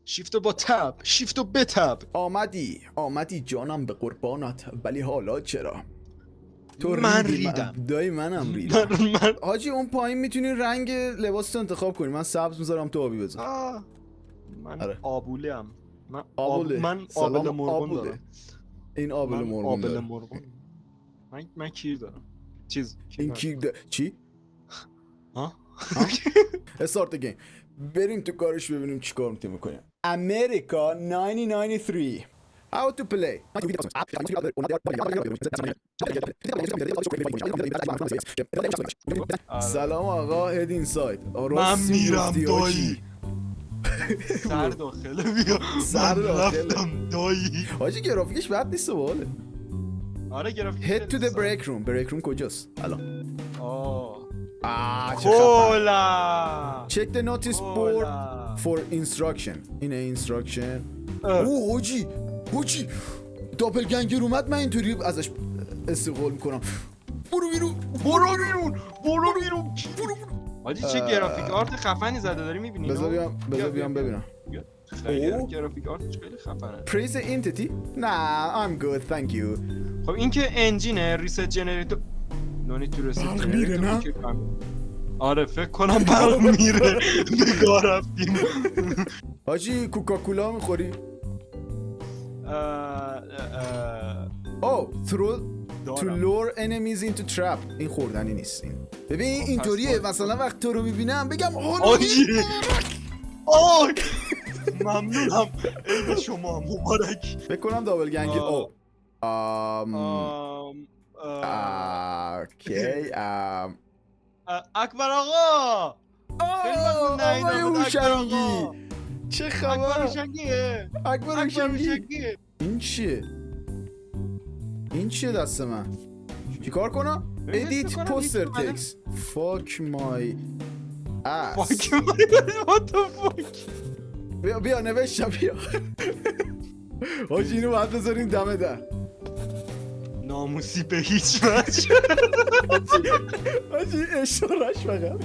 شیفتو با تب، شیفتو بتب. آمدی جانم به قربانت، ولی حالا چرا؟ تو من ریدی ریدم. دایی منم ریدم. من حاجی اون پایین میتونی رنگ لباس تو انتخاب کنی. من سبز میذارم تو آبی بذار. من آره. آبوله‌ام. آبوله. من سلام آبل مرغون آبوله. دارم. این آبل من مرغون آبل داره. مرغون. من کیر دارم. این چی؟ ها؟ استارت گیم. بریم تو کارش ببینیم چیکار میکنیم. امریکا 1993. How to play. سلام آقا هد اینساید. من میرم دایی. سر داخله بیا. سر من داخله. رفتم دایی. حاجی گرافیکش بد نیست باله. آره گرافیک. Head to the break room. break room کجاست الان؟ چه کولا. Check the notice board for instruction. اینه instruction. اوه حاجی دابل گنگر اومد. من اینطوری ازش استقبال میکنم. برو بیرون. حاجی چه گرافیک آرت خفنی زده داری میبینی؟ بذار بیام ببینم. خیلی گرافیک آرتش خیلی خفنه. Praise the entity. Nah, I'm good, thank you. خب این که انجینه ریست جنریتور. نونی تو ریست میره نه؟ آره فکر کنم برق میره. نگاه رفتیم. حاجی کوکاکولا میخوری؟ throw to lure enemies into trap. این خوردنی نیست. این ببین اینطوریه. مثلا وقت تو رو میبینم بگم حاجی ممنونم. عید شما مبارک. فکر کنم دابل گنگر. اوکی. اکبر آقا. آقای هوشنگی چه خبر؟ اکبر هوشنگی. این چیه دست من؟ چیکار کنم؟ edit poster text. fuck my ass. what the fuck. بیا نوشتم بیا. حاجی اینو باید بذاریم دم در. ناموسی به هیچ وجه. حاجی اشارش فقط.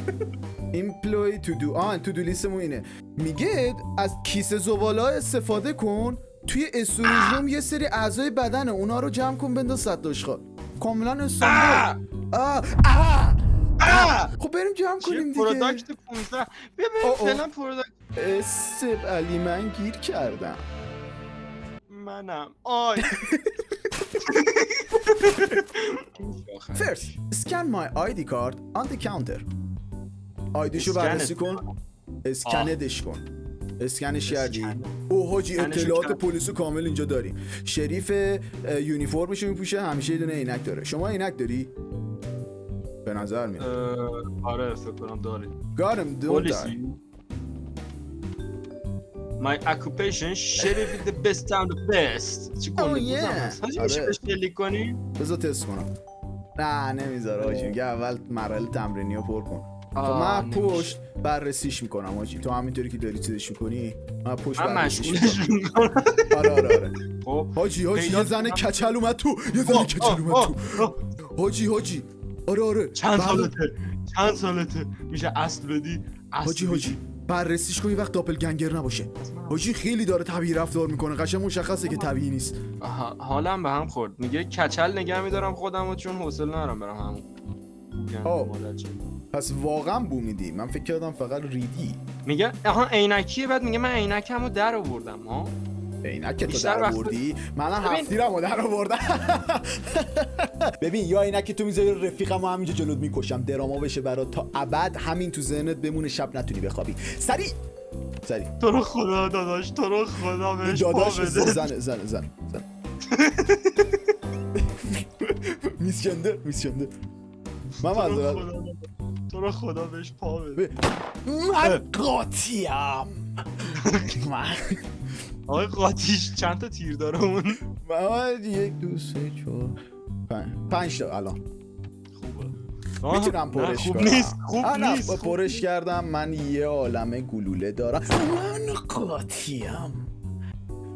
employee to do. to do لیستمون اینه. میگه از کیسه زباله ها استفاده کن. توی استوریج روم یه سری اعضای بدنه، اونا رو جمع کن بنداز صد داشخال. کاملا استاندارد. خب بریم جمع کنیم دیگه. پروداکت 15. بیا فعلا پروداکت. استب علی من گیر کردم. منم. First, scan my ID card on the counter. آیدیشو بررسی کن. اسکندش کن. اسکنش کردی؟ اوه حاجی اطلاعات پلیسو کامل اینجا داریم. شریف یونیفرمشو میپوشه، همیشه یه دونه عینک داره. شما عینک داری؟ به نظر میاد. آره فکر کنم داری. Got him, don't die. My occupation sheriff is the best town the best. چی گنده بودم؟ حاجی میشه بهش کلیک کنی؟ بذار تست کنم. نه نمیذاره حاجی. میگه اول مراحل تمرینی رو پر کن. خب من پشت بررسیش میکنم حاجی. تو همینطوری که داری چیزش میکنی من پشت بررسیش میکنم. آره خب حاجی یه زن کچل اومد تو. حاجی آره چند سالته میشه اصل بدی. حاجی بررسیش کنی وقت داپل گنگر نباشه. حاجی خیلی داره طبیعی رفتار میکنه. قشنگ مشخصه که طبیعی نیست. حالم به هم خورد. میگه کچل نگه میدارم خودمو چون حوصله ندارم برم همون. پس واقعا بو میدی. من فکر کردم فقط ریدی. میگه عینکیه. بعد میگه من عینکمو در آوردم. عینک تو در آوردی؟ منم هفتیرمو در آوردم. ببین یا عینک تو میذاری رفیقمو همینجا جلوت میکشم. دراما بشه برات تا ابد. همین تو ذهنت بمونه شب نتونی بخوابی. سریع تو رو خدا داداش، تو رو خدا بهش داداش زن میسکنده من معذرت. تو رو خدا بهش پا بده. من قاطیم. آقای قاطیش چند تا تیر داره اون؟ من 1 2 3 4 5 تا الان. خوبه. میتونم پرش کنم. خوب نیست. پرش کردم. من یه عالمه گلوله دارم. من قاطیم.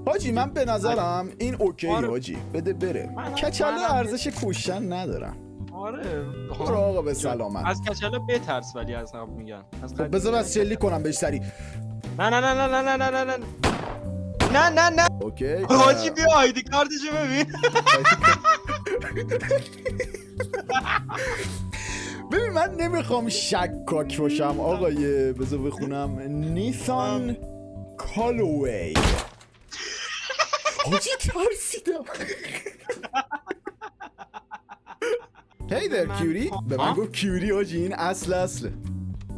حاجی من به نظرم این اوکی حاجی. بده بره. کچله ارزش کشتن ندارم. آره آقا به سلامت. از کچله بترس ولی از هم میگن. بذار بس چلی کنم بهش سری. نه نه اوکی حاجی بیا آیدی کارتشو ببین. ببین من نمیخوام شکاک باشم آقای بذار بخونم نیسان کالووی. حاجی ترسیدم. هی در کیوری به من گفت کیوری حاجی این اصله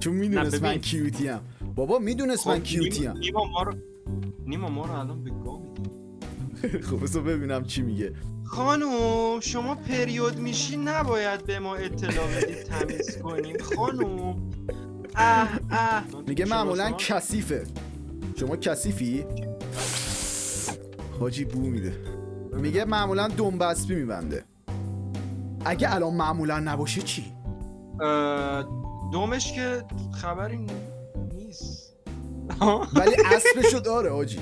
چون میدونست من کیوتی هم. بابا میدونست من کیوتی هم. نیما ما رو الان به گاه میدیم. خب بذار ببینم چی میگه. خانوم شما پریود میشی نباید به ما اطلاع بدید تمیز کنیم خانوم. میگه معمولا کثیفه. شما کثیفی؟ حاجی بو میده. میگه معمولا دنبسبی میبنده. اگه الان معمولا نباشه چی؟ دومش که خبری نیست. ولی اسبشو داره حاجی.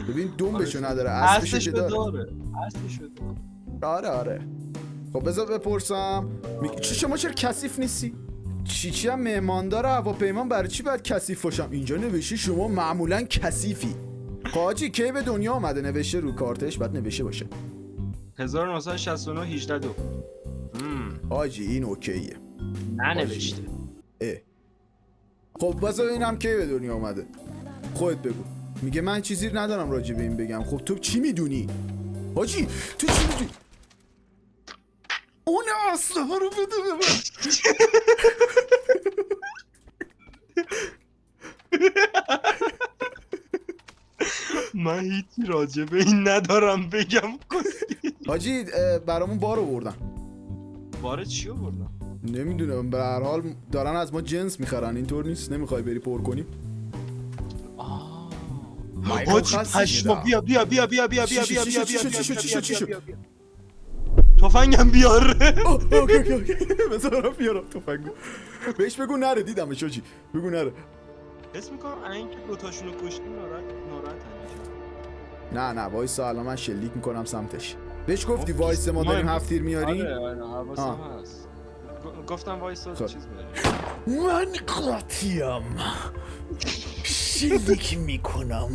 ببین دنبشو نداره اسبشو که داره. اسبشو داره. آره. خب بذار بپرسم شما چرا کثیف نیستی؟ چی هم مهماندار هواپیما برای چی باید کثیف باشم؟ اینجا نوشته شما معمولا کثیفی. حاجی کی به دنیا آمده نوشته رو کارتش بعد نوشته باشه 1969 18 2. حاجی این اوکیه. ننوشته. خب بذار ببینم کی به دنیا آمده. خودت بگو. میگه من چیزی ندارم راجع به این بگم. خب تو چی میدونی؟ حاجی تو چی میدونی؟ اون اصلا رو بده به من. من هیچی راجع به این ندارم بگم. حاجی برامون بار آوردن. بار چی آوردن؟ نمیدونم به هر حال دارن از ما جنس میخرن. اینطور نیست نمیخوای بری پر کنیم؟ حاجی پشما بیا تفنگم بیار. اوکی بذارم بیارم تفنگو. بهش بگو نره دیدمش حاجی. بگو نره. حس میکنم اینکه دوتاشونو کشتیم ناراحت. نه وایسا الان من شلیک میکنم سمتش. بهش گفتی وایس ما داریم 7 تیر میاریم. آره حواسم هست. گفتم وایسا چیز میاریم. من قاطیم شلیک میکنم.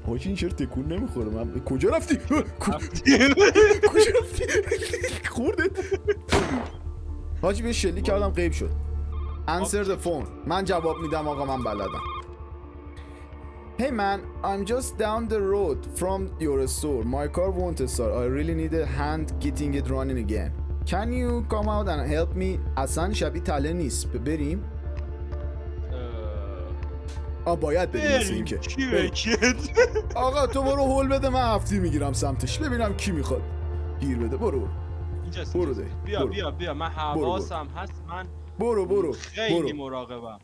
حاجی این چرا تکون نمیخوره؟ من کجا رفتی؟ کجا رفتی؟ خوردت. حاجی به شلیک کردم غیب شد. Answer the phone. من جواب میدم آقا من بلدم. Hey man, I'm just down the road from your store. My car won't start. I really need a hand getting it running again. Can you come out and help me? اصلا شبیه تله نیست. بریم؟ باید بریم مثل این که. آقا تو برو هول بده من هفتی میگیرم سمتش. ببینم کی میخواد گیر بده. برو برو ده. بیا من حواسم هست. من برو خیلی مراقبم.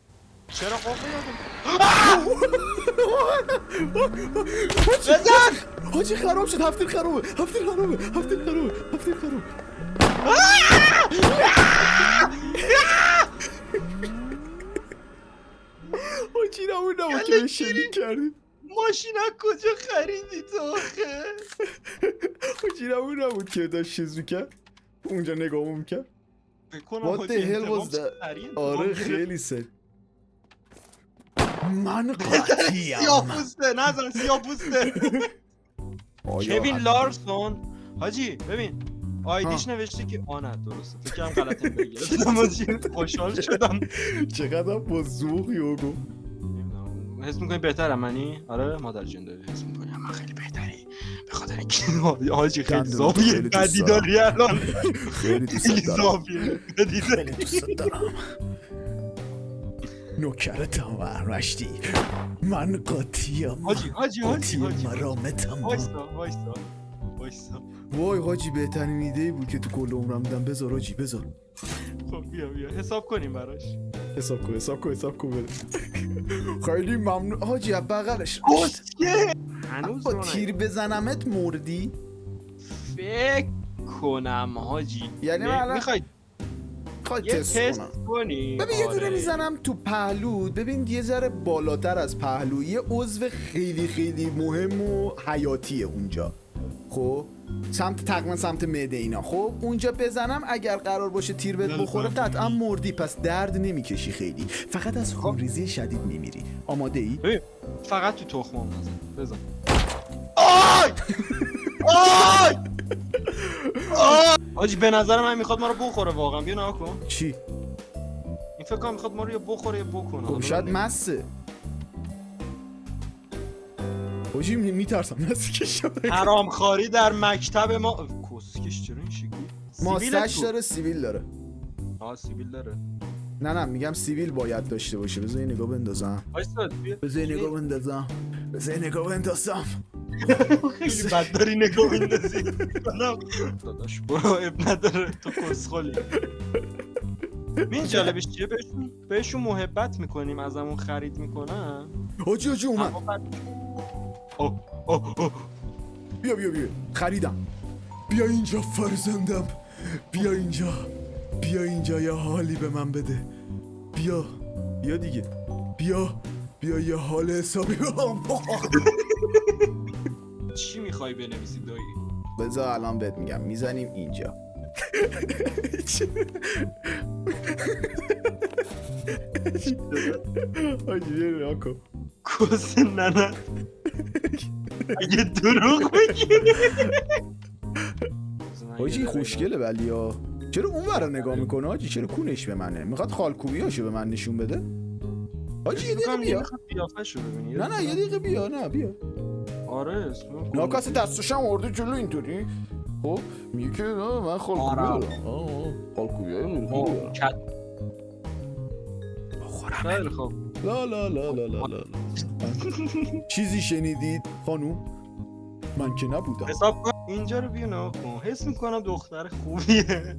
چرا قفل بزن حاجی خراب شد. هفتیر خرابه. حاجی نمون که شلیک کردی. ماشین از کجا خریدی تو آخه؟ حاجی نمون که داشت چیز میکرد اونجا نگاه میکرد. What the hell was that؟ آره خیلی سر. من قاطیم. سیاپوسته نزن سیاپوسته. کوین لارسون. حاجی ببین آیدیش نوشته که نه درسته. فکرم غلطه بگیرم. خوشحال شدم. چقدر با ذوق یوگو. حس میکنی بهترم منی؟ آره مادر جون داری حس میکنی من خیلی بهتری به خاطر اینکه حاجی خیلی زاویه بدی داری الان. خیلی دوست دارم. خیلی دوست دارم. نوکرتم رشتی. من قاطیم. حاجی مرامتم. وایسا وای حاجی بهترین ایده بود که تو کل عمرم دیدم. بذار حاجی بذار. خب بیا حساب کنیم براش. حساب کن بره. خیلی ممنون حاجی. بغلش هنوز با تیر بزنمت مردی؟ فکر کنم حاجی. یعنی من میخوای تست کنی؟ ببین یه دونه میزنم تو پهلوت. ببین یه ذره بالاتر از پهلو یه عضو خیلی مهم و حیاتیه اونجا. خب تقریبا سمت معده اینا. خب اونجا بزنم اگر قرار باشه تیر بهت بخوره قطعا مردی، پس درد نمیکشی خیلی، فقط از خونریزی شدید میمیری. آماده ای؟ فقط تو تخمم بزن. آی آی آی آجی به نظر من میخواد ما رو بخوره واقعا. بیا نگاه کن. چی؟ این فکر کنم میخواد ما رو یا بخوره یا بکنه. خب شاید مسه. آجی میترسم نزدیکش شد. حرامخواری در مکتب ما. کسکش چرا این شکلی؟ ماستش داره سیویل داره. سیویل داره. نه میگم سیویل باید داشته باشه. بذار یه نگاه بندازم. بذار یه نگاه بندازم. خیلی بد داری نگاه بندازی. داداش برو اب نداره تو کسخلی. این جالبش چیه؟ بهشون محبت میکنیم، ازمون خرید میکنن. آجی اومد. بیا خریدم. بیا اینجا فرزندم، بیا اینجا یه حالی به من بده. بیا دیگه، بیا یه حال حسابی به من. چی میخوای بنویسی دایی؟ بذار الان بهت میگم. میزنیم اینجا. آجی راکو کس ننه اگه دروغ بگی. آجی خوشگله ولی ها. چرا اون ور نگاه میکنه آجی؟ چرا کونش به منه؟ میخواد خالکوبیاشو به من نشون بده؟ آجی یه دقیقه بیا. نه یه دقیقه بیا. نه بیا. آره ناکاس دستشم آورده جلو اینطوری. خب میگه که من خالکوبی دارم. خالکوبی های خیلی خوب. لا چیزی شنیدید خانوم؟ من که نبودم. حساب کن اینجا رو بیا نگاه کن. حس میکنم دختر خوبیه.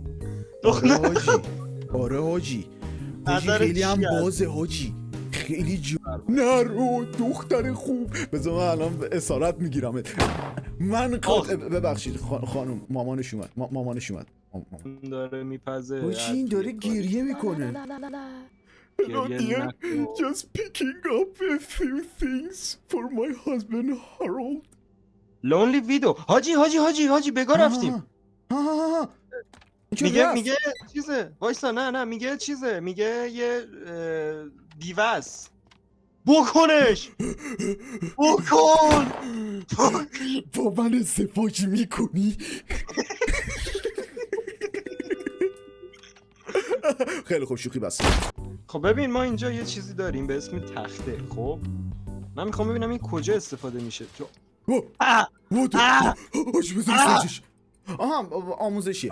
آره حاجی خیلی هم بازه حاجی. خیلی نرو دختر خوب. بذار من الان اسارت میگیرم. من ببخشید خانم مامانش اومد. داره میپزه. حاجی این داره گریه میکنه. Just picking up a few things for my husband Harold. Lonely widow. حاجی بگاه رفتیم. میگه چیزه. وایسا نه میگه چیزه. میگه یه دیوس. بکنش. بکن. با من ازدواج میکنی؟ خیلی خوب شوخی بس. خب ببین ما اینجا یه چیزی داریم به اسم تخته. خب من میخوام ببینم این کجا استفاده میشه. آموزشی.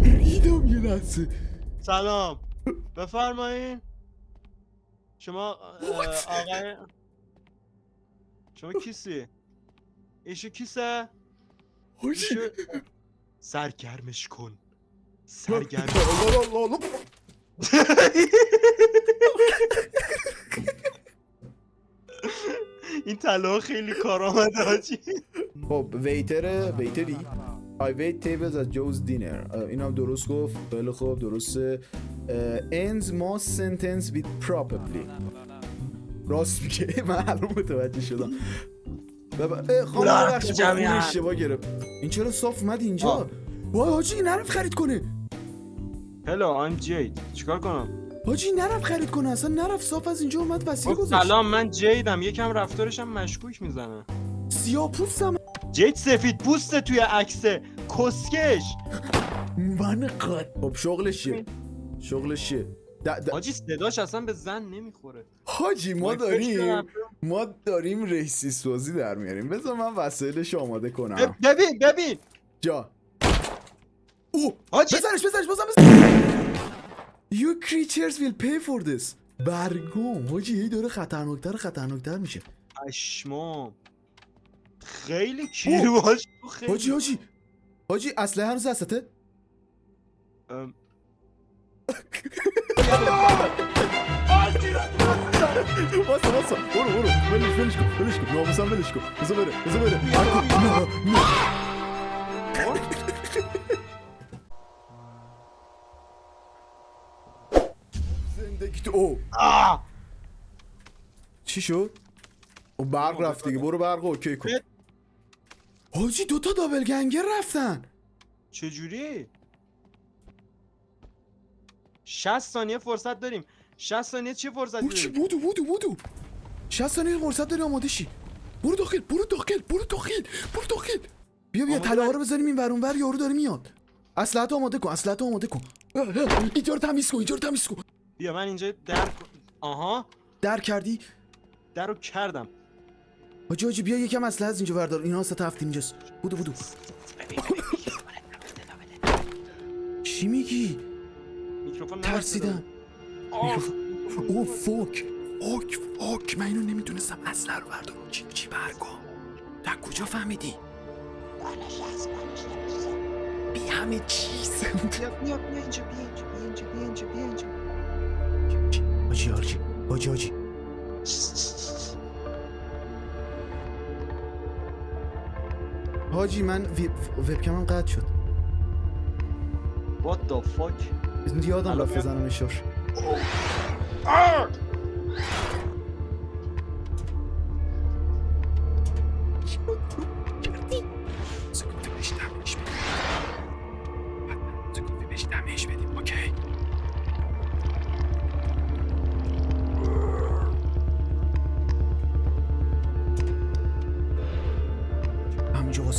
ریدم یه لحظه. سلام بفرمایین. شما آقای شما کیسی؟ ایشو کیسه؟ سرگرمش کن. این طلا خیلی کار آمده حاجی. خب ویتری I wait tables at Joe's dinner. اینم درست گفت. خیلی خوب درسته. Ends most sentence with probably. راست میگه. من الان متوجه شدم. خانم بخش با خون اشتباه گرفت. این چرا صاف اومد اینجا؟ وای حاجی نرفت خرید کنه. Hello I'm Jade. چیکار کنم؟ حاجی نرفت خرید کنه. اصلا نرفت صاف از اینجا اومد وسیله گذاشت. سلام من جیدم. یکم رفتارش هم مشکوک میزنه. سیاه پوستم. جید سفید پوسته توی عکسه. کسکش. من قد. خب شغلش چیه؟ حاجی صداش اصلا به زن نمیخوره. حاجی ما داریم ریسیست بازی در میاریم. بذار من وسایلش آماده کنم. ببین جا. حاجی بزنش بازم. You creatures will pay for this. برگم حاجی هی داره خطرناکتر میشه. پشمام خیلی کیرواش. حاجی اسلحه هنوز دستته؟ واسه برو ولش کن ناموسم ولش کن. بذار بره زندگی تو چی شد؟ او برق رفت دیگه، برو برق اوکی کن. حاجی 2 تا دابل گنگر رفتن. چجوری؟ 60 ثانیه فرصت داریم. 60 ثانیه چه فرصتی او چی داریم؟ بودو 60 ثانیه فرصت داری، آماده شی. برو داخل. بیا طلاها رو بذاریم این ور اون ور، یارو داره میاد. اسلحه آماده کن. اینجا رو تمیز کن. بیا من اینجا آها در کردی؟ در رو کردم. حاجی بیا یکم اسلحه از اینجا بردار، اینا واسه هفت اینجاست. بودو چی میگی؟ میکروفون ترسیدم. او فوک من اینو نمیدونستم. اسلحه رو بردار. چی برگو؟ در کجا فهمیدی؟ بی همه چیز. بیا اینجا. حاجی حاجی من وبکمم قطع شد. What the fuck؟ یادم رفت بزنم اشار. بهش بدیم. اوکی.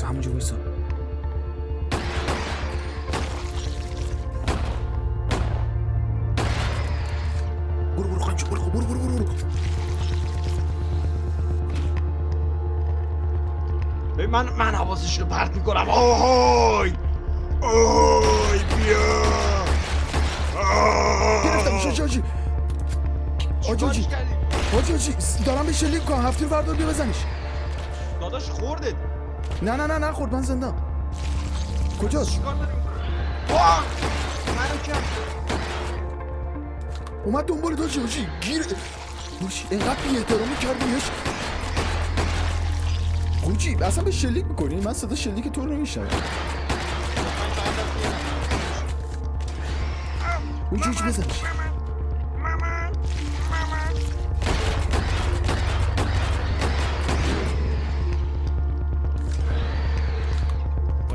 همونجا وایسا. برو خانجو برو. ببین من حواسش رو پرت میکنم. اوی بیا. گرفتم. حاجی دارم به شلیک کنم. هفتی رو بردار بیا بزنش. داداش خوردت. نه خورد، من زندم. کجاست؟ چیکار داری میکنی؟ منو کرد. اومد دنبال تو. حاجی گیر. حاجی اینقدر بی احترامی کردیش. حاجی اصلا به شلیک میکنی؟ من صدا شلیک تو رو نمیشنم. حاجی بزنش.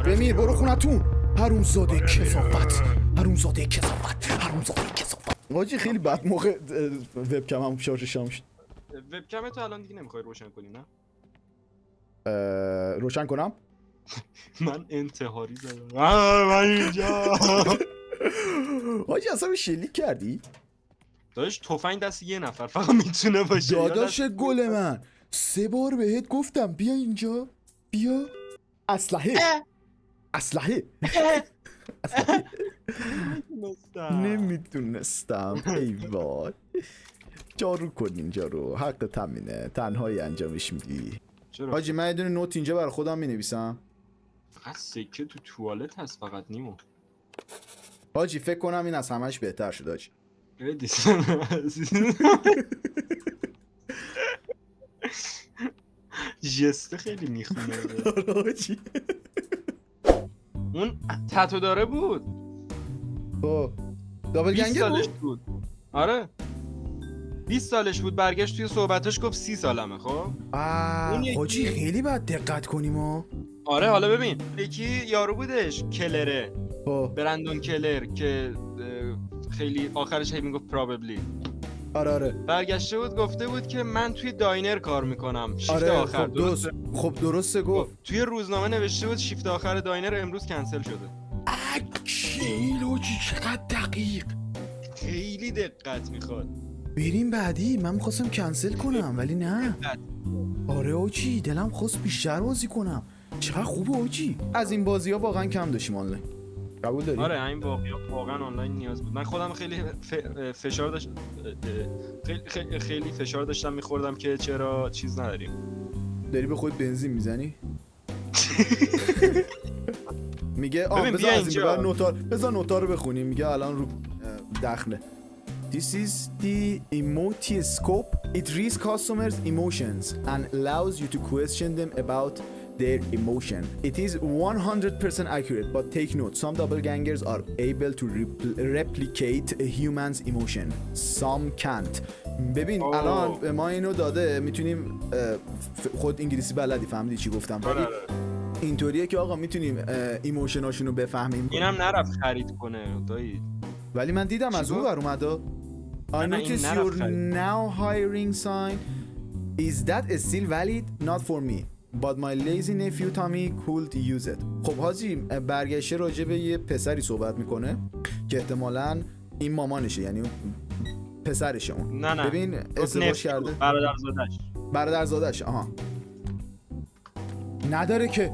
بمیر برو خونتون. حرومزاده کثافت. حاجی خیلی بد موقع وبکمم شارژش شد. وبکم تو الان دیگه نمیخوای روشن کنی نه؟ روشن کنم؟ من انتحاری زدم. من اینجا. حاجی اصلا به شلیک کردی؟ داداش تفنگ دست یه نفر فقط میتونه باشه. داداش گل من 3 بار بهت گفتم بیا اینجا. بیا. اسلحه. نمیتونستم. ای وای. جارو کن اینجا رو. حق تامینه. تنهایی انجامش میدی. حاجی من یه دونه نوت اینجا برای خودم مینویسم. فقط سکه تو توالت هست فقط نیمو. حاجی فکر کنم این از همش بهتر شد حاجی. جسته خیلی میخونه. حاجی اون تتو داره بود. دابل 20 گنگر سالش بود. آره 20 سالش بود. برگشت توی صحبتش گفت 30 سالمه. خب حاجی خیلی باید دقت کنیم ها. آره حالا ببین یکی یارو بودش کلره. برندون کلر که خیلی آخرش هی میگفت probably. آره برگشته بود گفته بود که من توی داینر کار میکنم. شیفت آخر. خب درسته گفت. توی روزنامه نوشته بود شیفت آخر داینر امروز کنسل شده. حاجی چقدر دقیق. خیلی دقت میخواد. بریم بعدی. من میخواستم کنسل کنم ولی نه. آره حاجی دلم خواست بیشتر بازی کنم. چقدر خوبه حاجی. از این بازی ها واقعا کم داشتیم آنلاین. قبول داری؟ آره این واقعا آنلاین نیاز بود. من خودم خیلی فشار داشت خیلی فشار داشتم میخوردم که چرا چیز نداریم. داری به خود بنزین میزنی؟ میگه بذار از این بذار نوتا رو بخونیم. میگه الان رو دخله. This is the Emotoscope. It reads customers' emotions and allows you to question them about their emotion. It is 100% accurate, but take note, some doppelgangers are able to replicate a human's emotion. Some can't. ببین الان به ما اینو داده، میتونیم خود انگلیسی بلدی، فهمیدی چی گفتم، ولی اینطوریه که آقا میتونیم ایموشناشونو بفهمیم. اینم نرفت خرید کنه دایی. ولی من دیدم از اون ور اومده. I notice your now hiring sign. Is that still valid? Not for me. But my lazy nephew Tommy could use it. خب حاجی برگشته راجع به یه پسری صحبت میکنه که احتمالاً این مامانشه، یعنی پسرشه اون. نه ببین ازدواج کرده. برادرزادش. آها. نداره که.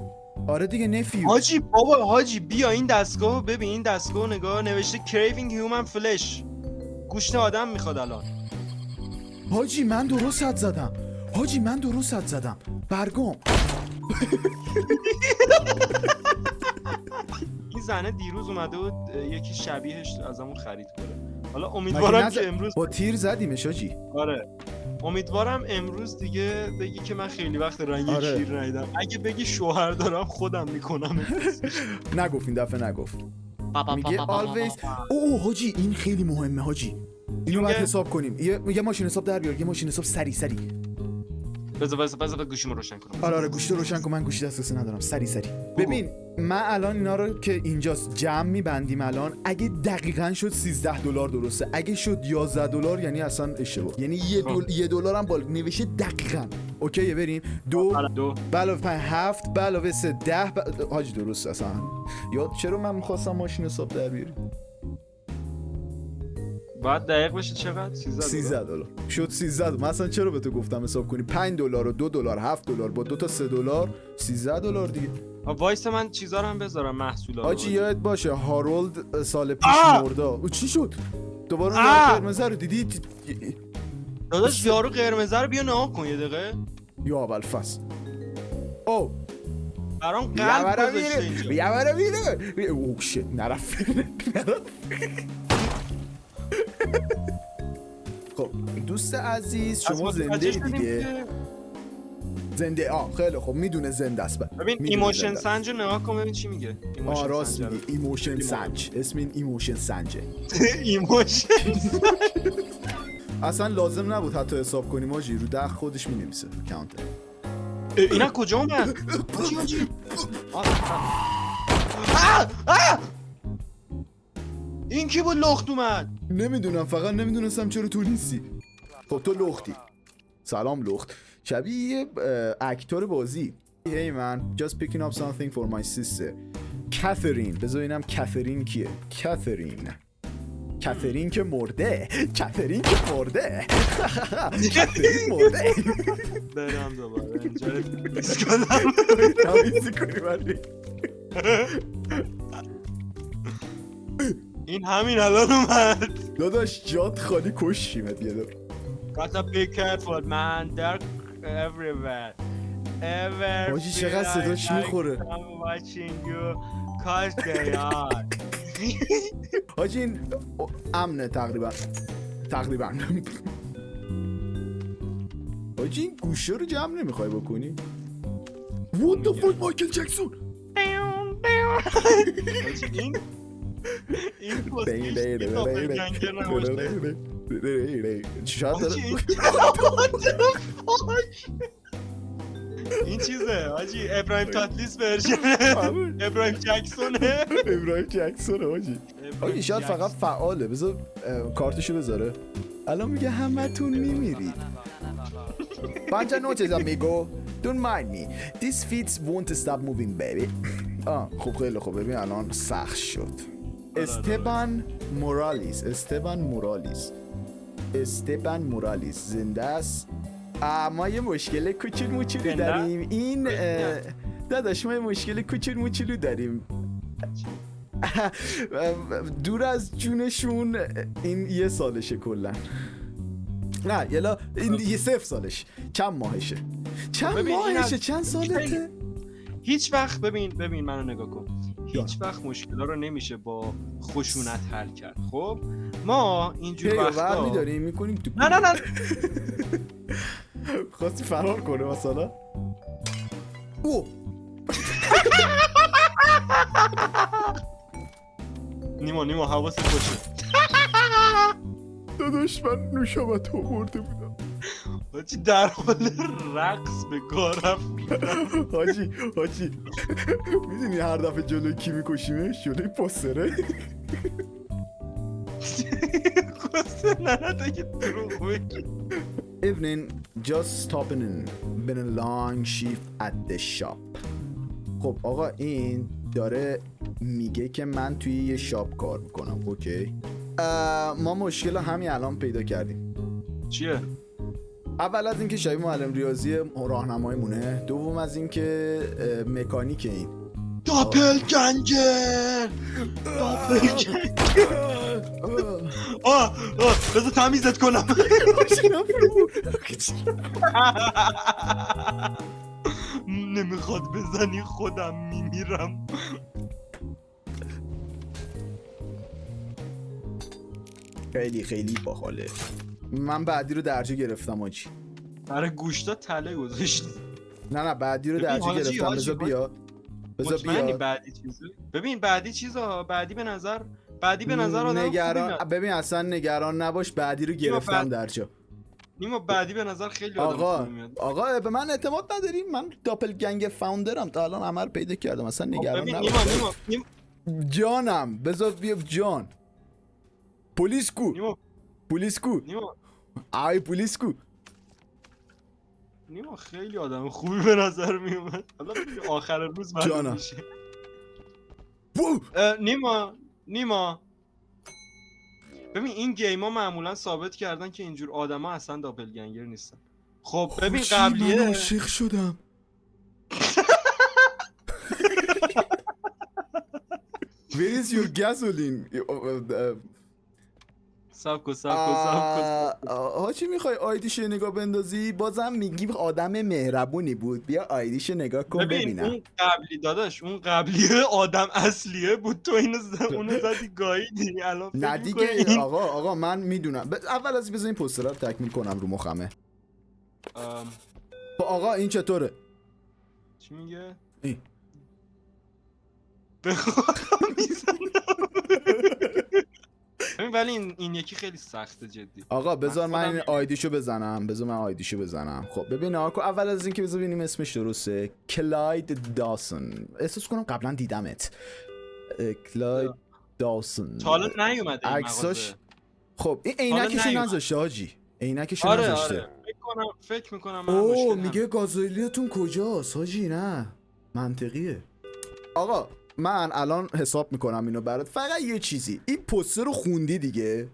آره دیگه نفیو. حاجی بابا حاجی بیا این دستگاه ببین، این دستگاه نگاه، نوشته craving human flesh. گوشت آدم میخواد الان. حاجی من درست حد زدم. برگم. این زنه دیروز اومده بود یکی شبیهش ازمون خرید کنه. حالا امیدوارم که امروز با تیر زدیمش حاجی. آره. امیدوارم امروز دیگه بگی که من خیلی وقت رنگ شیر ندیدم. اگه بگی شوهر دارم خودم میکنم. نگفت این دفعه نگفت. میگه always. اوه حاجی این خیلی مهمه حاجی. اینو باید حساب کنیم. یه ماشین حساب در بیار، یه ماشین حساب سری. بذار گوشیمو روشن کنم. آره گوشی رو روشن کن، من گوشی دسترسی ندارم. سری. ببین من الان اینا رو که اینجاست جمع میبندیم الان. اگه دقیقاً شد $13 درسته، اگه شد $11 یعنی اصلا اشتباه، یعنی $1 هم بالا نوشته دقیقاً. اوکیه بریم. 2 علاوه 5 7 علاوه 3 10 حاجی درست اصلا. یاد چرا من می‌خواستم ماشین حساب در بیارم. بعد دقیق بشه چقدر؟ $13 شد 13. من اصلا چرا به تو گفتم حساب کنی؟ $5 و $2 $7 با 2 تا $3 $13 دیگه. وایس من چیزا رو هم بذارم محصولا. حاجی یادت باشه هارولد سال پیش مرده. چی شد؟ دوباره قرمز رو دیدی؟ داداش یارو قرمز رو بیا نگاه کن یه دقیقه. یا اول فصل. او برام قلب گذاشته اینجا. یا میره. اوه شت نرفت. خب دوست عزیز شما زنده دیگه. زنده خیلی خب میدونه زنده است. ببین ایموشن سنج رو نگاه کن ببین چی میگه. راست میگه ایموشن سنج. اسم این ایموشن سنجه. ایموشن اصلا لازم نبود حتی حساب کنیم آجی، رو دق خودش مینویسه کانتر. اینا کجا اومد؟ چی؟ این کی بود لخت اومد؟ نمیدونم، فقط نمیدونستم چرا تو نیستی. خب تو لختی. سلام لخت. شبیه اکتور بازی. Hey man, just picking up something for my sister. کاترین. بذار اینم کاترین کیه؟ کاترین که مرده. کاترین مرده. برم دوباره اینجا دیس کنم. تمیزی کنی ولی. این همین الان اومد. داداش جات خالی کشیمت یه دار. Gotta be careful man, they're everywhere. حاجی چقدر صداش میخوره. I'm watching you cause they are. حاجی این امنه تقریبا. حاجی این گوشه رو جمع نمیخوای بکنی؟ What the fuck مایکل جکسون؟ این چیزه حاجی ابراهیم تاتلیس ورژن ابراهیم جکسونه حاجی شاید فقط فعاله. بذار کارتشو بذاره. الان میگه همتون میمیرید. Bunch of noches amigo. Don't mind me. These feet won't stop moving baby. خب خیلی خوب. ببین الان سخت شد. استبان مورالیس زنده است. ما یه مشکل کوچولو داریم. این داداش ما یه مشکل کوچولو داریم. دور از جونشون این یه سالشه کلا. نه یلا این یه 0 سالش. چند ماهشه؟ چند سالته؟ هیچ وقت ببین منو نگاه کن. هیچ وقت مشکلا رو نمیشه با خشونت حل کرد. خب ما اینجور وقتا می‌داریم می‌کنیم تو. نه خواستی فرار کنه مثلا. نیما حواست باشه. داداش من نوشابت آورده بودم. حاجی در حال رقص به کار رفت. حاجی میدونی هر دفعه جلوی کی میکشیمش؟ جلوی پوستره. کسته ننه که دروغ بگی. Evening, just stopping in. Been a long shift at the shop. خب آقا این داره میگه که من توی یه شاپ کار میکنم. اوکی. ما مشکل همین الان پیدا کردیم. چیه؟ اول از اینکه شبیه معلم ریاضی راهنماییمونه، دوم از اینکه مکانیک این داپلگنگر. بذار تمیزت کنم. نمیخواد بزنی خودم میمیرم. خیلی باحاله. من بعدی رو درجه گرفتم آجی. برای گوشتا تله گذاشت. نه بعدی رو درجه گرفتم. بذار بیا. بعدی چیزه. ببین بعدی چیزا بعدی به نظر آدم نگران. ببین اصلا نگران نباش، بعدی رو گرفتم درجه. نیما بعدی به نظر خیلی آدم خوبی میاد. آقا به من اعتماد نداری؟ من داپلگنگ فاوندرم، تا الان عمل پیدا کردم، اصلا نگران نباش. نیما جانم بذار بیا جان. پلیس کو؟ نیما آی پلیس کو؟ نیما خیلی آدم خوبی به نظر میومد. حالا آخر روز معلوم میشه. نیما ببین این گیما معمولا ثابت کردن که اینجور آدما اصلا داپلگنگر نیستن. خب ببین قبلیه من عاشق شدم. Where is your gasoline? سب کن چی میخوای آیدیشو نگاه بندازی؟ بازم میگی آدم مهربونی بود، بیا آیدیشو نگاه کن ببینم. اون قبلی داداش، اون قبلیه آدم اصلیه بود، تو اونو زدی گاییدی. الان نه دیگه آقا من میدونم. اول از بذار این پوستر رو تکمیل کنم رو مخمه. آقا این چطوره؟ چی میگه؟ این ولی این یکی خیلی سخته جدی. آقا بذار من این آیدیشو بزنم. خب ببین آقا اول از اینکه بذار ببینیم اسمش درسته. کلاید داسون. احساس کنم قبلا دیدمت. کلاید داسون. تا حالا نیومده این عکساش. خب این عینکشو نذاشته حاجی. عینکشو نذاشته. فکر میکنم اوه میگه گازوئیلیتون کجاست حاجی؟ نه منطقیه. آقا من الان حساب میکنم اینو برات. فقط یه چیزی، این پوستر رو خوندی دیگه.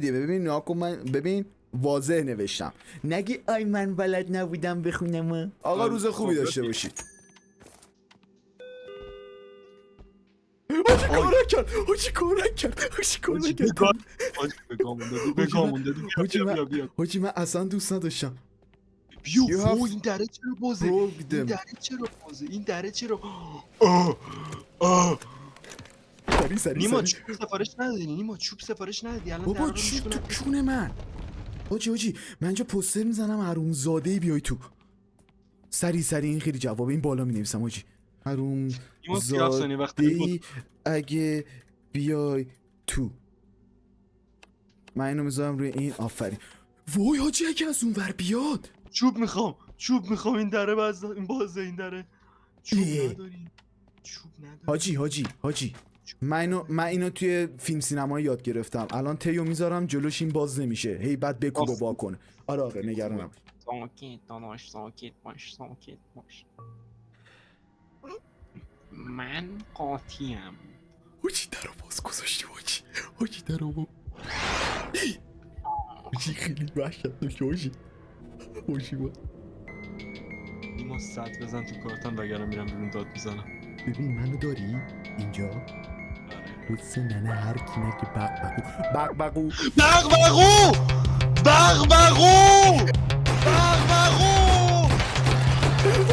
ببین ناکو من ببین واضح نوشتم، نگی آی من بلد نبودم بخونم. آقا روز خوبی داشته باشید. حاجی کارک کرد. حاجی من اصلا دوست نداشتم. بیا این دره چرا بازه؟ این دره چرا سری نیما چوب سفارش ندادی؟ الان بابا چوب تو کونه من. حاجی من اینجا پوستر میزنم حرومزاده بیای تو. سری این خیلی جواب این بالا مینویسم حاجی. حرومزاده اگه بیای تو. من اینو میذارم روی این. آفرین. وای حاجی اگه از اون ور بیاد. چوب میخوام این دره بازه این دره. چوب نداری. حاجی من اینو توی فیلم سینمایی یاد گرفتم. الان تیو میذارم جلوش این باز نمیشه. هی بعد بکوب و با کنه. آره نگرانم. ساکت باش. من قاطیم. حاجی درو باز گذاشتی حاجی درو باز. حاجی خیلی وحشت داشت حاجی با. نیما ساعت بزن تو کارتم وگرنه میرم بیرون داد میزنم. ببین منو داری اینجا؟ حسه ننه هر کی نگه بغبغو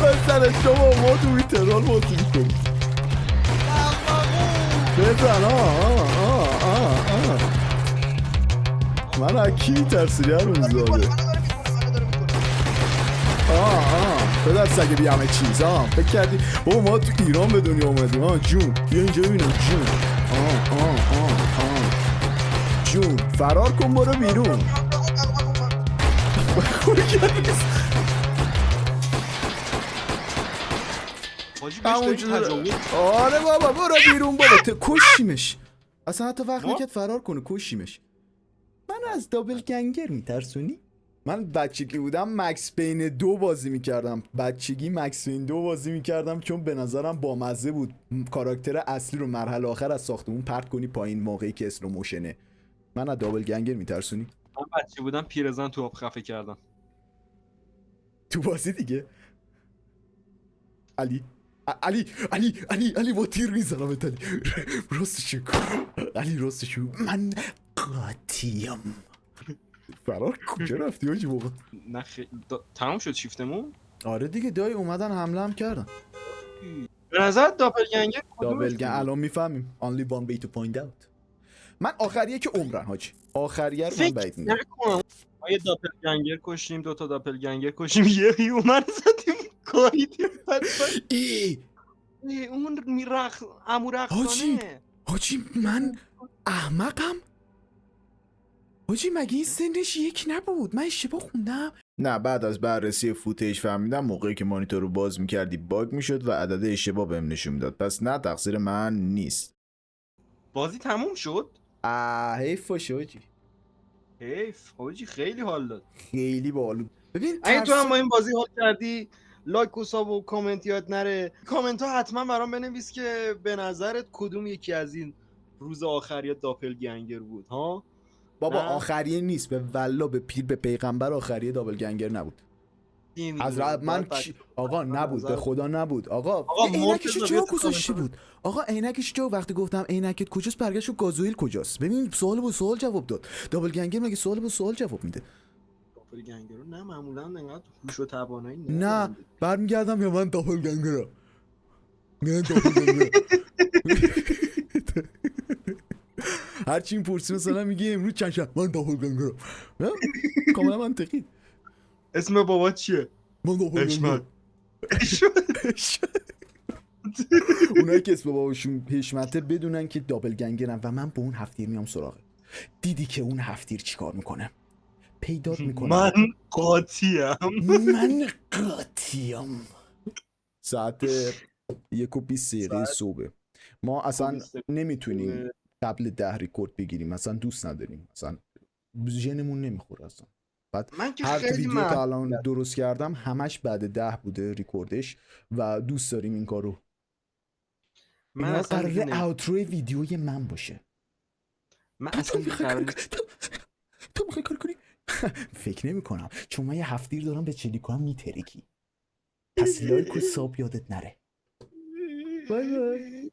بزن شما ما تو این ترال بازی میکنی. بزن من اکی ترسیری هر روز داره. پدر سگه بی همه چیز ها فکر کردی بابا ما تو ایران به دنیا اومدیم ها جون بیا اینجا ببینم جون جون فرار کن برو بیرون حاجی بهش داری تجاوز. آره بابا برو بیرون بابا کشیمش اصلا حتی وقت نکرد فرار کنه کشیمش. من از دابل گنگر میترسونی؟ من بچگی بودم مکس پین 2 بازی میکردم چون به نظرم بامزه بود کاراکتر اصلی رو مرحله آخر از ساختمون پرت کنی پایین موقعی که اسلو موشنه. من از دابل گنگر میترسونی؟ من بچه بودم پیرزن تو آب خفه کردم تو بازی دیگه علی با تیر میزنم علی راستشو من قاطیم. فرار کجا رفتی آجی بابا؟ نه تمام شد شیفتمون. آره دیگه دایی اومدن حمله هم کردن. به نظر داپلگنگر الان میفهمیم only one way to find out. من آخریه که عمرن حاجی آخریه رو من بعید میدونم. ما یه داپلگنگر کشیم 2 تا داپلگنگر کشیم یه هیومن زدیم کاریدیم اون میرخ امورخانه. حاجی من احمقم حاجی مگه این سنش یک نبود؟ من اشتباه خوندم؟ نه بعد از بررسی فوتیج فهمیدم موقعی که مانیتور رو باز میکردی باگ میشد و عدد اشتباه بهم نشون میداد. پس نه تقصیر من نیست. بازی تموم شد؟ حیف باشه حاجی. حیف حاجی خیلی حال داد. خیلی باحال. ببین اگه تو هم با این بازی حال کردی لایک و ساب و کامنت یاد نره. کامنت ها حتما برام بنویس که به نظرت کدوم یکی از این روز آخری داپلگنگر بود ها؟ بابا آخریه نیست به والله به پیر به پیغمبر آخریه دابل گنگر نبود. حضرت من آقا نبود به خدا نبود آقا عینکش جا گذاشته بود. آقا عینکش جا وقتی گفتم عینکت کجاست برگشت و گازوئیل کجاست. ببین سوال با سوال جواب داد. دابل گنگر مگه سوال با سوال جواب میده؟ دابل گنگر نه معمولا انقدر هوش و توانایی نه برمیگردم یا من دابل گنگرم. نه دابل گنگر هرچی این پرسی مثلا میگه امروز چند شب من دابل گنگرم. کاملا منطقی. اسم بابا چیه؟ من دابل گنگرم. اونایی که اسم باباشون حشمته بدونن که دابل گنگرن و من با اون هفتیر میام سراغه. دیدی که اون هفتیر چیکار میکنه؟ پیدات میکنه. من قاطیم. ساعت 1:20 صبح. ما اصلا نمیتونیم قبل 10 ریکورد بگیریم. اصلا دوست نداریم. اصلا ژنمون نمیخوره اصلا. بعد هر ویدیو که الان درست کردم همش بعد 10 بوده ریکوردش و دوست داریم این کارو. من اصلا قراره اوترو ویدیوی من باشه. من اصلا تو میخوای کار کنی؟ فکر نمی کنم چون من یه هفتیر دارم به چلیکو هم میترکی. پس لایک و ساب یادت نره. بای بای.